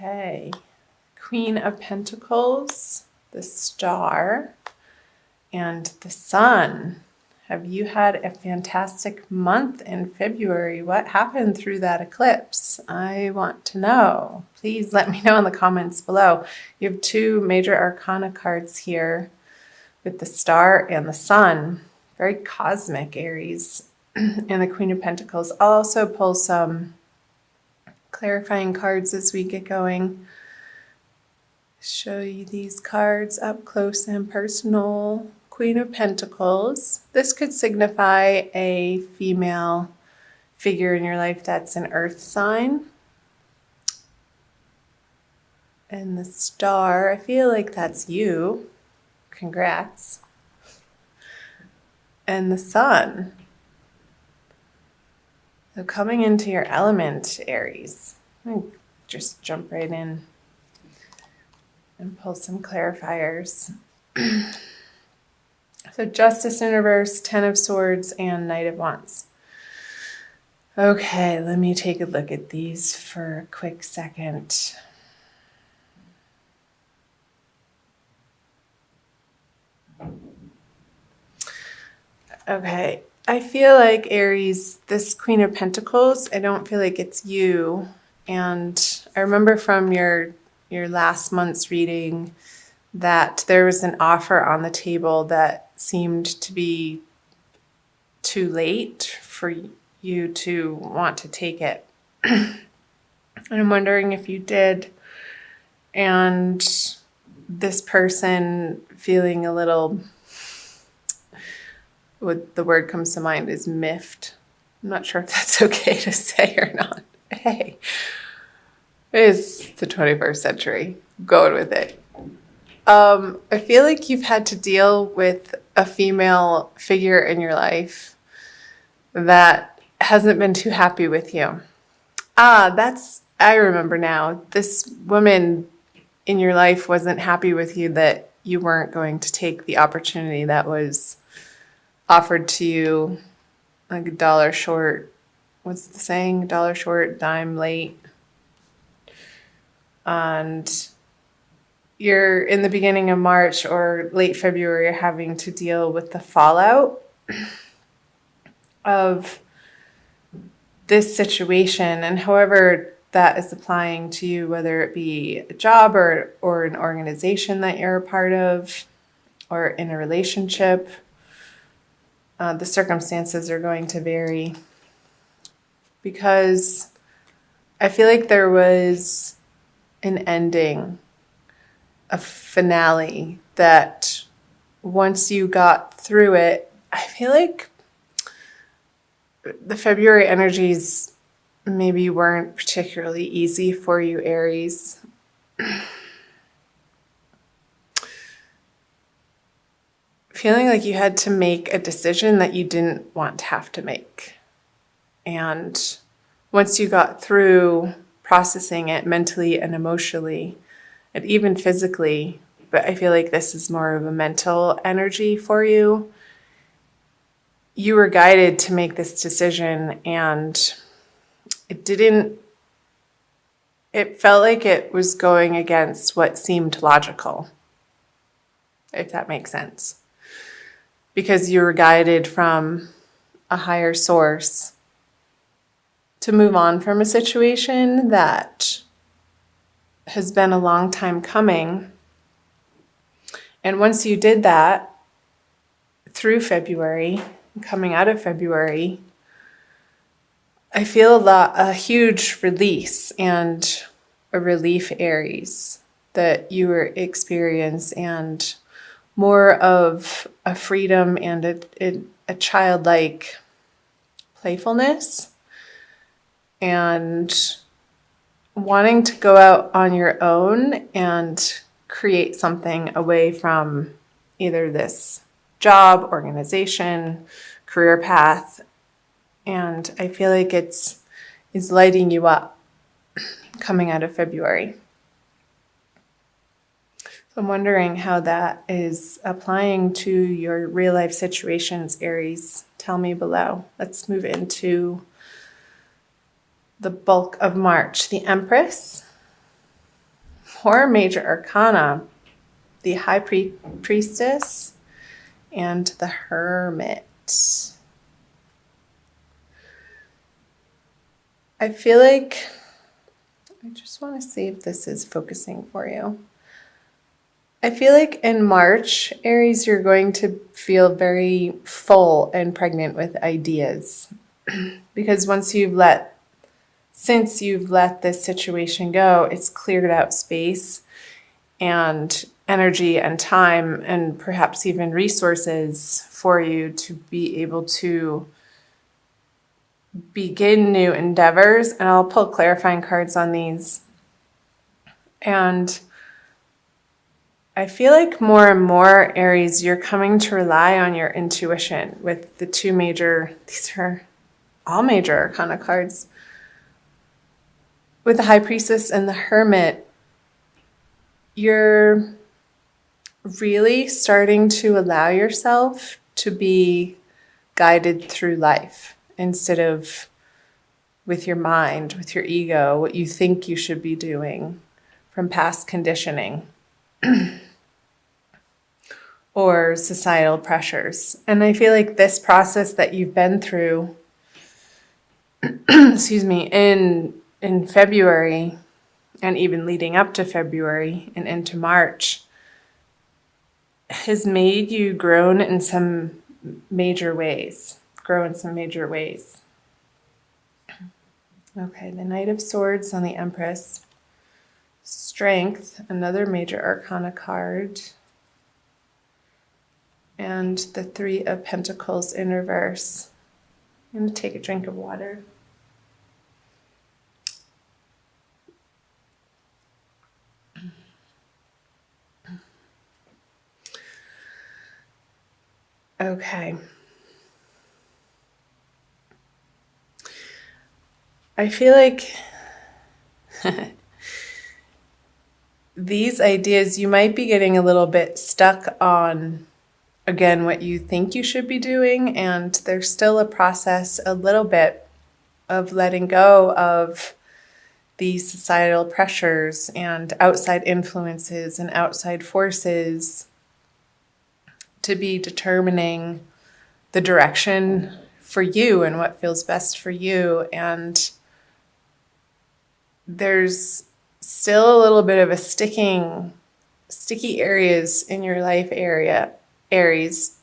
Okay. Queen of Pentacles, the Star, and the Sun. Have you had a fantastic month in February? What happened through that eclipse? I want to know. Please let me know in the comments below. You have two major arcana cards here with the Star and the Sun. Very cosmic, Aries. And the Queen of Pentacles. I'll also pull some clarifying cards as we get going. Show you these cards up close and personal. Queen of Pentacles. This could signify a female figure in your life that's an earth sign. And the Star, I feel like that's you. Congrats. And the Sun. So coming into your element, Aries. I'm going to just jump right in and pull some clarifiers. So Justice in reverse, Ten of Swords, and Knight of Wands. Okay, let me take a look at these for a quick second. Okay, I feel like Aries, this Queen of Pentacles, I don't feel like it's you. And I remember from your last month's reading that there was an offer on the table that seemed to be too late for you to want to take it. And I'm wondering if you did, and this person feeling a little, what the word comes to mind is miffed. I'm not sure if that's okay to say or not. Hey, it's the 21st century. Going with it. I feel like you've had to deal with a female figure in your life that hasn't been too happy with you. I remember now. This woman in your life wasn't happy with you that you weren't going to take the opportunity that was offered to you, like a dollar short. What's the saying? Dollar short, dime late. And you're in the beginning of March or late February having to deal with the fallout of this situation, and however that is applying to you, whether it be a job or an organization that you're a part of or in a relationship, the circumstances are going to vary, because I feel like there was an ending, a finale, that once you got through it, I feel like the February energies maybe weren't particularly easy for you, Aries. Feeling like you had to make a decision that you didn't want to have to make. And once you got through processing it mentally and emotionally, and even physically, but I feel like this is more of a mental energy for you, you were guided to make this decision, and it felt like it was going against what seemed logical, if that makes sense. Because you were guided from a higher source to move on from a situation that has been a long time coming. And once you did that through February, coming out of February, I feel a huge release and a relief, Aries, that you were experience, and more of a freedom and a childlike playfulness, and wanting to go out on your own and create something away from either this job, organization, career path. And I feel like it's lighting you up coming out of February. So I'm wondering how that is applying to your real life situations, Aries. Tell me below. Let's move into the bulk of March. The Empress, 4 major arcana, the High Priestess and the Hermit. I feel like, I just want to see if this is focusing for you. I feel like in March, Aries, you're going to feel very full and pregnant with ideas. Because since you've let this situation go, it's cleared out space and energy and time and perhaps even resources for you to be able to begin new endeavors. And I'll pull clarifying cards on these. And I feel like more and more, Aries, you're coming to rely on your intuition with the these are all major arcana cards. With the High Priestess and the Hermit, you're really starting to allow yourself to be guided through life instead of with your mind, with your ego, what you think you should be doing from past conditioning or societal pressures. And I feel like this process that you've been through, excuse me, in February and even leading up to February and into March has made you grow in some major ways. Okay, the Knight of Swords on the Empress. Strength, another major arcana card. And the Three of Pentacles in reverse. I'm going to take a drink of water. Okay. I feel like these ideas, you might be getting a little bit stuck on, again, what you think you should be doing. And there's still a process, a little bit, of letting go of these societal pressures and outside influences and outside forces to be determining the direction for you and what feels best for you. And there's still a little bit of a sticky areas in your life area, Aries,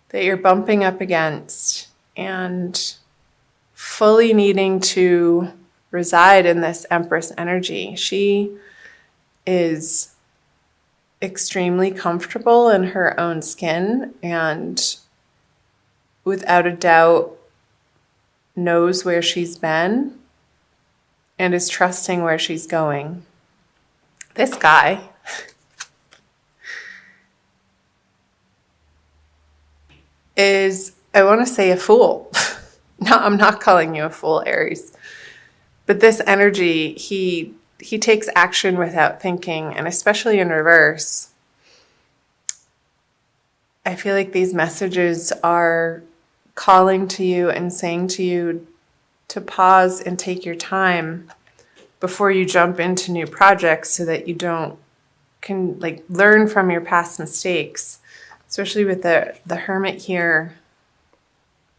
that you're bumping up against and fully needing to reside in this Empress energy. She is extremely comfortable in her own skin and without a doubt knows where she's been and is trusting where she's going. This guy is, I want to say, a fool. No, I'm not calling you a fool, Aries. But this energy, he takes action without thinking, and especially in reverse. I feel like these messages are calling to you and saying to you to pause and take your time before you jump into new projects so that you can learn from your past mistakes, especially with the Hermit here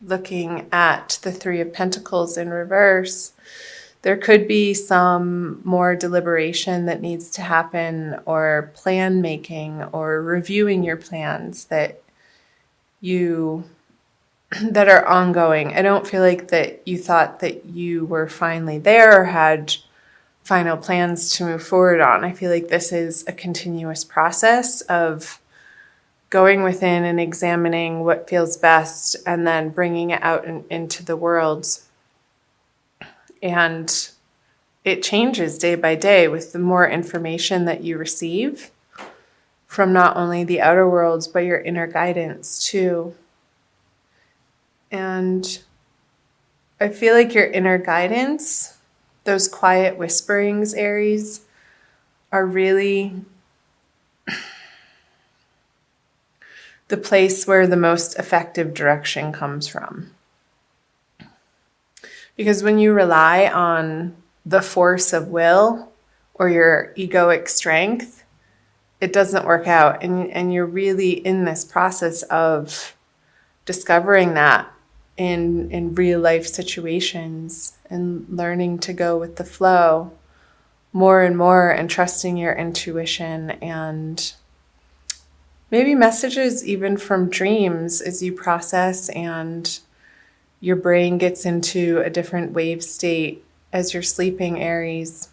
looking at the Three of Pentacles in reverse. There could be some more deliberation that needs to happen, or plan making, or reviewing your plans that are ongoing. I don't feel like that you thought that you were finally there or had final plans to move forward on. I feel like this is a continuous process of going within and examining what feels best and then bringing it out into the world. And it changes day by day with the more information that you receive from not only the outer worlds, but your inner guidance too. And I feel like your inner guidance, those quiet whisperings, Aries, are really the place where the most effective direction comes from. Because when you rely on the force of will or your egoic strength, it doesn't work out. And you're really in this process of discovering that in real life situations and learning to go with the flow more and more and trusting your intuition and maybe messages even from dreams as you process and your brain gets into a different wave state as you're sleeping, Aries.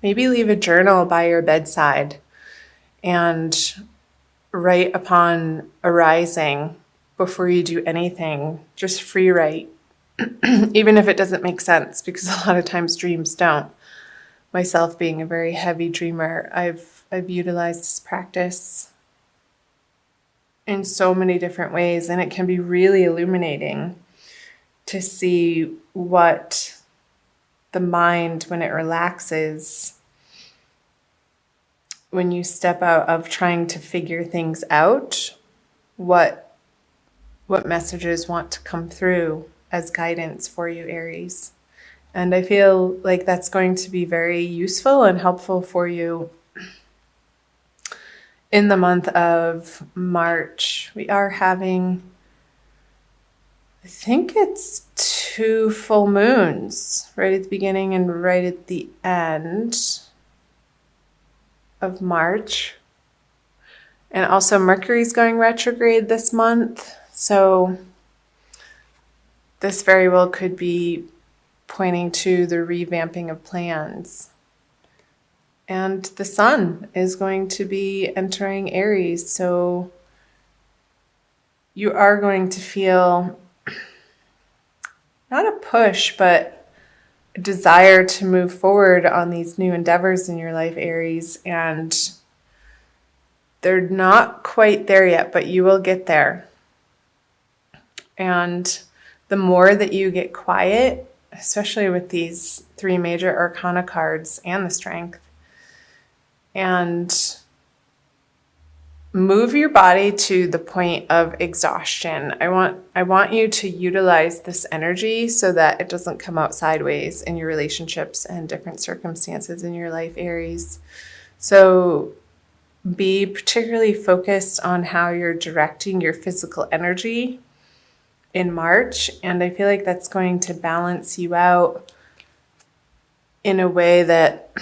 Maybe leave a journal by your bedside and write upon arising before you do anything. Just free write, even if it doesn't make sense, because a lot of times dreams don't. Myself being a very heavy dreamer, I've utilized this practice in so many different ways, and it can be really illuminating to see what the mind, when it relaxes, when you step out of trying to figure things out, what messages want to come through as guidance for you, Aries. And I feel like that's going to be very useful and helpful for you in the month of March. We are having, I think it's 2 full moons right at the beginning and right at the end of March. And also Mercury's going retrograde this month. So this very well could be pointing to the revamping of plans. And the sun is going to be entering Aries. So you are going to feel not a push, but a desire to move forward on these new endeavors in your life, Aries. And they're not quite there yet, but you will get there. And the more that you get quiet, especially with these 3 major arcana cards and the strength, and move your body to the point of exhaustion. I want you to utilize this energy so that it doesn't come out sideways in your relationships and different circumstances in your life, Aries. So be particularly focused on how you're directing your physical energy in March. And I feel like that's going to balance you out in a way that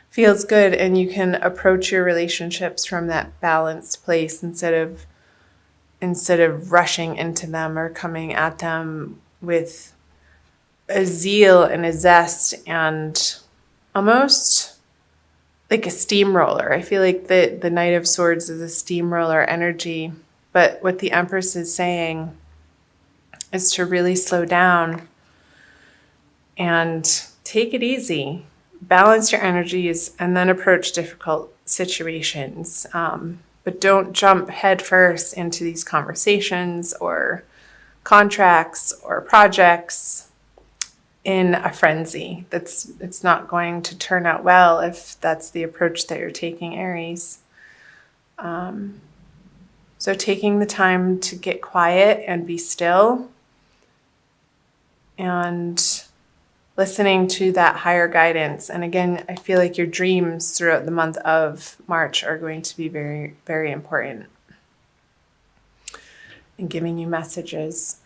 feels good, and you can approach your relationships from that balanced place instead of rushing into them or coming at them with a zeal and a zest and almost like a steamroller. I feel like the Knight of Swords is a steamroller energy, but what the Empress is saying is to really slow down and take it easy. Balance your energies and then approach difficult situations. But don't jump headfirst into these conversations or contracts or projects in a frenzy. It's not going to turn out well if that's the approach that you're taking, Aries. So taking the time to get quiet and be still and listening to that higher guidance. And again, I feel like your dreams throughout the month of March are going to be very, very important in giving you messages.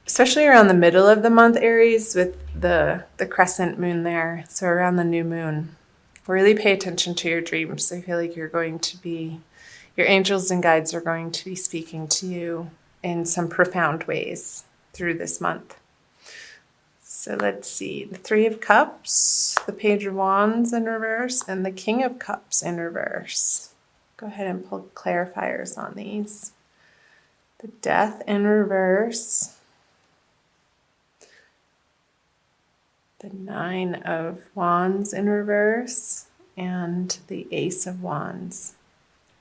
Especially around the middle of the month, Aries, with the crescent moon there. So around the new moon. Really pay attention to your dreams. I feel like your angels and guides are going to be speaking to you in some profound ways through this month. So let's see, the 3 of Cups, the Page of Wands in reverse, and the King of Cups in reverse. Go ahead and pull clarifiers on these. The Death in reverse, the 9 of Wands in reverse, and the Ace of Wands.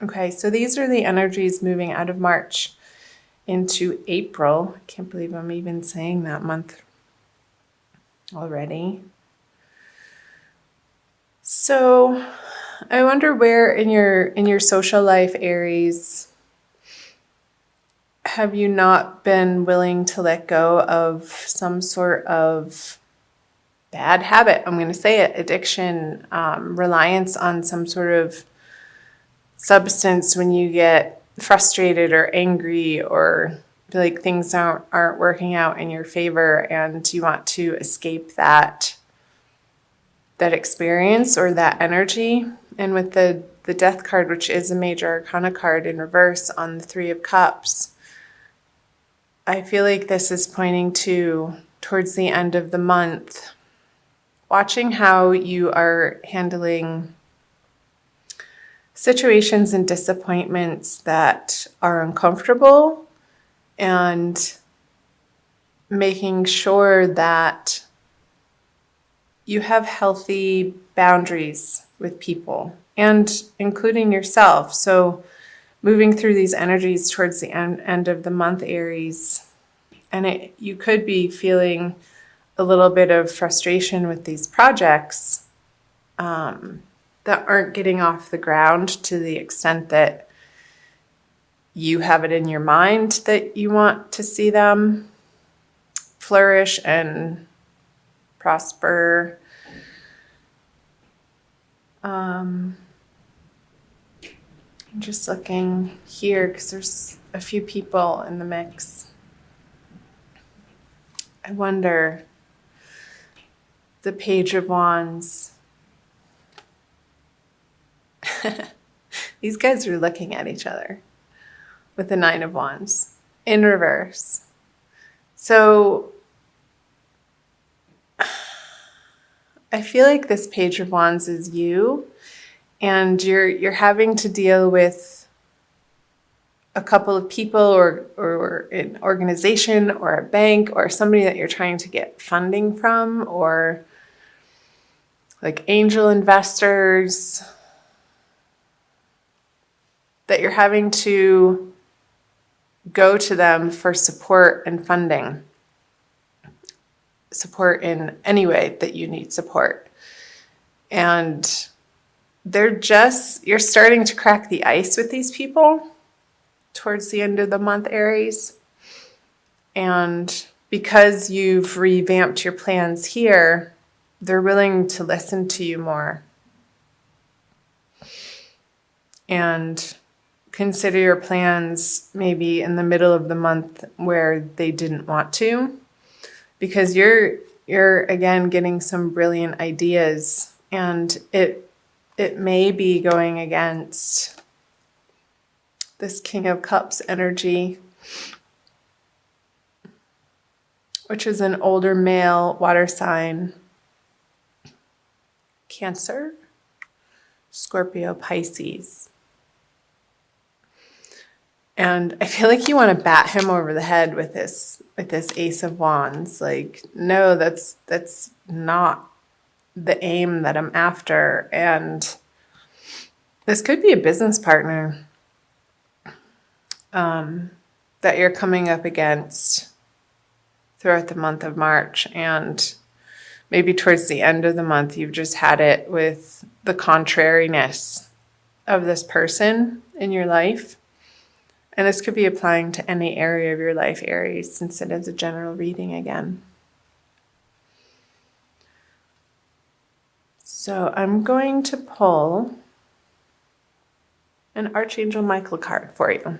Okay, so these are the energies moving out of March into April. I can't believe I'm even saying that month already. So I wonder where in your social life, Aries, have you not been willing to let go of some sort of bad habit? I'm going to say it, addiction, reliance on some sort of substance when you get frustrated or angry or feel like things aren't working out in your favor and you want to escape that experience or that energy. And with the Death card, which is a major arcana card in reverse on the Three of Cups, I feel like this is pointing to, towards the end of the month, watching how you are handling situations and disappointments that are uncomfortable and making sure that you have healthy boundaries with people and including yourself. So moving through these energies towards the end of the month, Aries, and you could be feeling a little bit of frustration with these projects that aren't getting off the ground to the extent that you have it in your mind that you want to see them flourish and prosper. I'm just looking here because there's a few people in the mix. I wonder, the Page of Wands. These guys are looking at each other with the Nine of Wands in reverse. So I feel like this Page of Wands is you, and you're having to deal with a couple of people or an organization or a bank or somebody that you're trying to get funding from, or like angel investors that you're having to go to them for support and funding. Support in any way that you need support. And you're starting to crack the ice with these people towards the end of the month, Aries. And because you've revamped your plans here, they're willing to listen to you more and consider your plans maybe in the middle of the month where they didn't want to, because you're again getting some brilliant ideas, and it may be going against this King of Cups energy, which is an older male water sign, Cancer, Scorpio, Pisces. And I feel like you want to bat him over the head with this Ace of Wands. Like, no, that's not the aim that I'm after. And this could be a business partner that you're coming up against throughout the month of March. And maybe towards the end of the month, you've just had it with the contrariness of this person in your life. And this could be applying to any area of your life, Aries, since it is a general reading again. So I'm going to pull an Archangel Michael card for you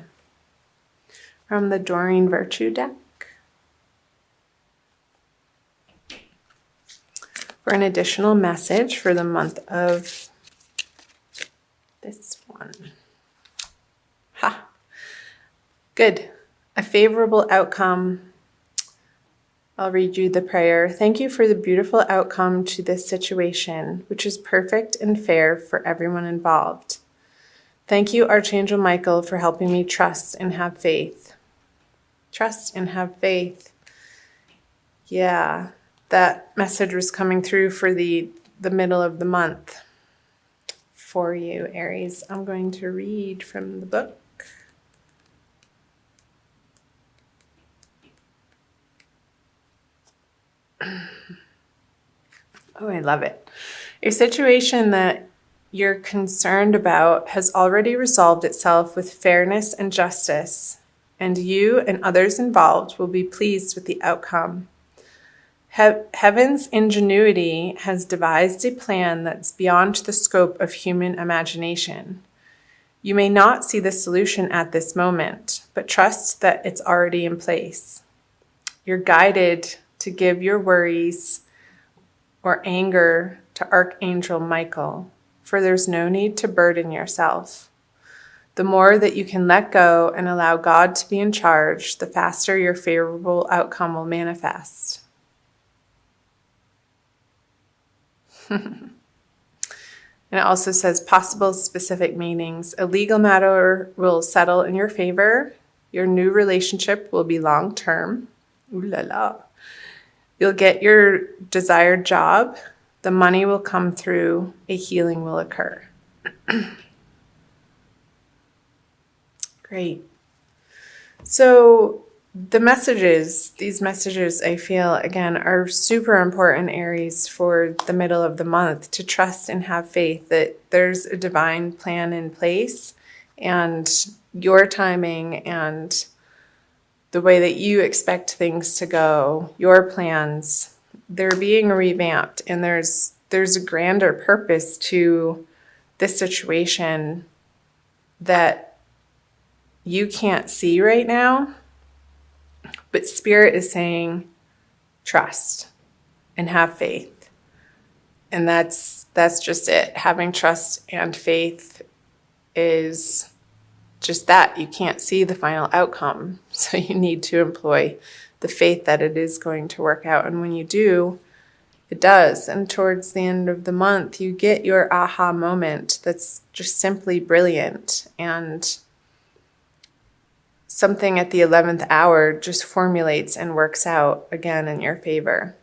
from the Doreen Virtue deck for an additional message for the month of this one. Ha! Good. A favorable outcome. I'll read you the prayer. Thank you for the beautiful outcome to this situation, which is perfect and fair for everyone involved. Thank you, Archangel Michael, for helping me trust and have faith. Trust and have faith. Yeah, that message was coming through for the middle of the month for you, Aries. I'm going to read from the book. Oh, I love it. A situation that you're concerned about has already resolved itself with fairness and justice, and you and others involved will be pleased with the outcome. Heaven's ingenuity has devised a plan that's beyond the scope of human imagination. You may not see the solution at this moment, but trust that it's already in place. You're guided to give your worries or anger to Archangel Michael, for there's no need to burden yourself. The more that you can let go and allow God to be in charge, the faster your favorable outcome will manifest. And it also says possible specific meanings. A legal matter will settle in your favor. Your new relationship will be long-term. Ooh la la. You'll get your desired job. The money will come through. A healing will occur. Great. So these messages I feel, again, are super important, Aries, for the middle of the month, to trust and have faith that there's a divine plan in place, and your timing and the way that you expect things to go, your plans, they're being revamped, and there's a grander purpose to this situation that you can't see right now. But Spirit is saying, trust and have faith. And that's just it. Having trust and faith is just that. You can't see the final outcome. So you need to employ the faith that it is going to work out. And when you do, it does. And towards the end of the month, you get your aha moment that's just simply brilliant. And something at the 11th hour just formulates and works out again in your favor.